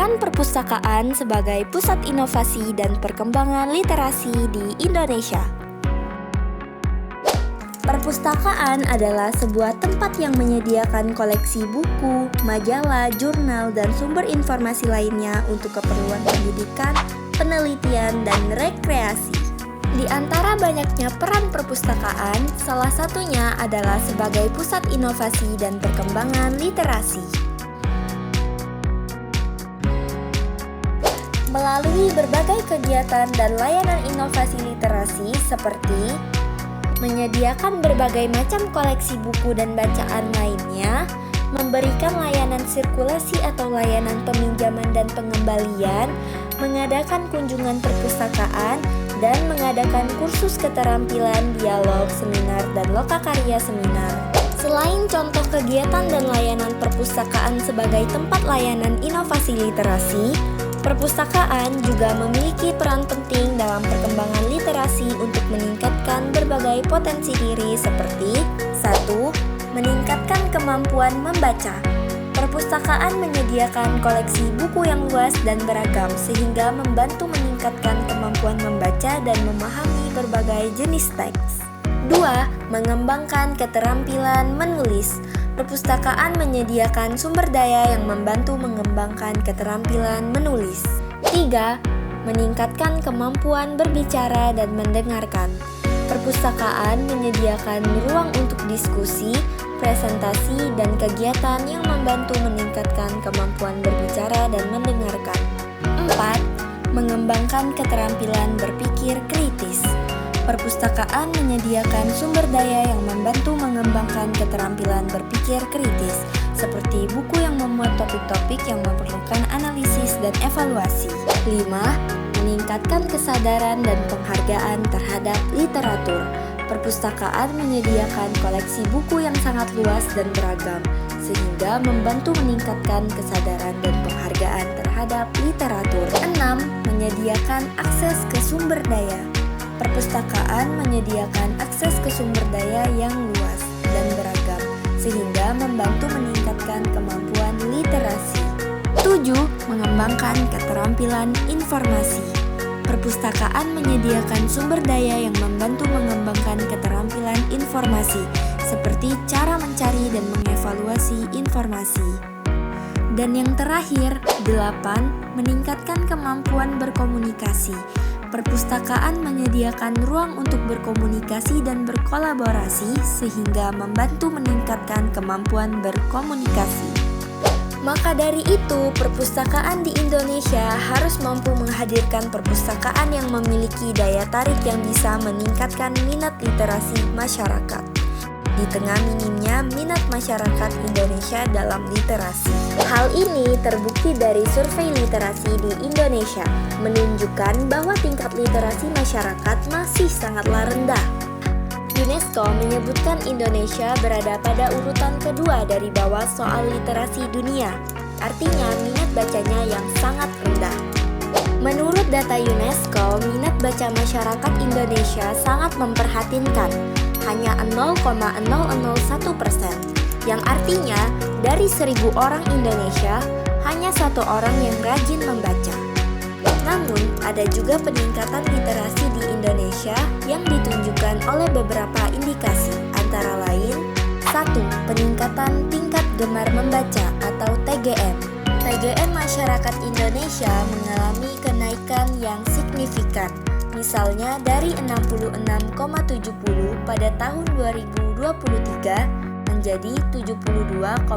Peran perpustakaan sebagai pusat inovasi dan perkembangan literasi di Indonesia. Perpustakaan adalah sebuah tempat yang menyediakan koleksi buku, majalah, jurnal, dan sumber informasi lainnya untuk keperluan pendidikan, penelitian, dan rekreasi. Di antara banyaknya peran perpustakaan, salah satunya adalah sebagai pusat inovasi dan perkembangan literasi. Melalui berbagai kegiatan dan layanan inovasi literasi seperti menyediakan berbagai macam koleksi buku dan bacaan lainnya, memberikan layanan sirkulasi atau layanan peminjaman dan pengembalian, mengadakan kunjungan perpustakaan, dan mengadakan kursus keterampilan, dialog, seminar, dan lokakarya seminar. Selain contoh kegiatan dan layanan perpustakaan sebagai tempat layanan inovasi literasi, perpustakaan juga memiliki peran penting dalam perkembangan literasi untuk meningkatkan berbagai potensi diri seperti 1. Meningkatkan kemampuan membaca. Perpustakaan menyediakan koleksi buku yang luas dan beragam sehingga membantu meningkatkan kemampuan membaca dan memahami berbagai jenis teks. 2. Mengembangkan keterampilan menulis. Perpustakaan menyediakan sumber daya yang membantu mengembangkan keterampilan menulis. 3. Meningkatkan kemampuan berbicara dan mendengarkan. Perpustakaan menyediakan ruang untuk diskusi, presentasi, dan kegiatan yang membantu meningkatkan kemampuan berbicara dan mendengarkan. 4. Mengembangkan keterampilan berpikir kritis. Perpustakaan menyediakan sumber daya yang membantu mengembangkan keterampilan berpikir kritis, seperti buku yang memuat topik-topik yang memerlukan analisis dan evaluasi. 5. Meningkatkan kesadaran dan penghargaan terhadap literatur. Perpustakaan menyediakan koleksi buku yang sangat luas dan beragam, sehingga membantu meningkatkan kesadaran dan penghargaan terhadap literatur. 6. Menyediakan akses ke sumber daya. Perpustakaan menyediakan akses ke sumber daya yang luas dan beragam, sehingga membantu meningkatkan kemampuan literasi. 7. Mengembangkan keterampilan informasi. Perpustakaan menyediakan sumber daya yang membantu mengembangkan keterampilan informasi, seperti cara mencari dan mengevaluasi informasi. Dan yang terakhir, 8. Meningkatkan kemampuan berkomunikasi. Perpustakaan menyediakan ruang untuk berkomunikasi dan berkolaborasi sehingga membantu meningkatkan kemampuan berkomunikasi. Maka dari itu, perpustakaan di Indonesia harus mampu menghadirkan perpustakaan yang memiliki daya tarik yang bisa meningkatkan minat literasi masyarakat. Di tengah minimnya minat masyarakat Indonesia dalam literasi. Hal ini terbukti dari survei literasi di Indonesia, menunjukkan bahwa tingkat literasi masyarakat masih sangatlah rendah. UNESCO menyebutkan Indonesia berada pada urutan kedua dari bawah soal literasi dunia, artinya minat bacanya yang sangat rendah. Menurut data UNESCO, minat baca masyarakat Indonesia sangat memprihatinkan, hanya 0,001%, yang artinya dari 1.000 orang Indonesia, hanya 1 orang yang rajin membaca. Namun, ada juga peningkatan literasi di Indonesia yang ditunjukkan oleh beberapa indikasi, antara lain 1. Peningkatan tingkat gemar membaca atau TGM. TGM masyarakat Indonesia mengalami kenaikan yang signifikan. Misalnya dari 66,70 pada tahun 2023 menjadi 72,44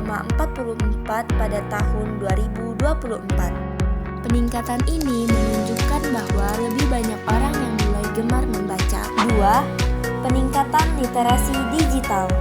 pada tahun 2024. Peningkatan ini menunjukkan bahwa lebih banyak orang yang mulai gemar membaca. 2. Peningkatan literasi digital.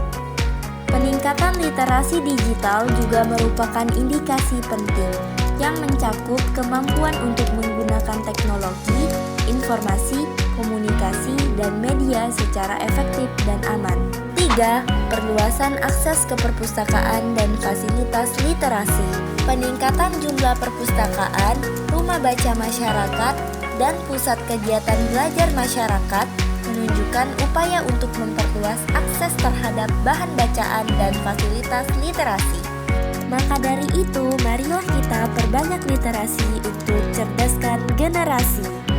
Peningkatan literasi digital juga merupakan indikasi penting yang mencakup kemampuan untuk menggunakan teknologi, informasi, komunikasi, dan media secara efektif dan aman. 3. Perluasan akses ke perpustakaan dan fasilitas literasi. Peningkatan jumlah perpustakaan, rumah baca masyarakat, dan pusat kegiatan belajar masyarakat menunjukkan upaya untuk memperluas akses terhadap bahan bacaan dan fasilitas literasi. Maka dari itu, marilah kita perbanyak literasi untuk cerdaskan generasi.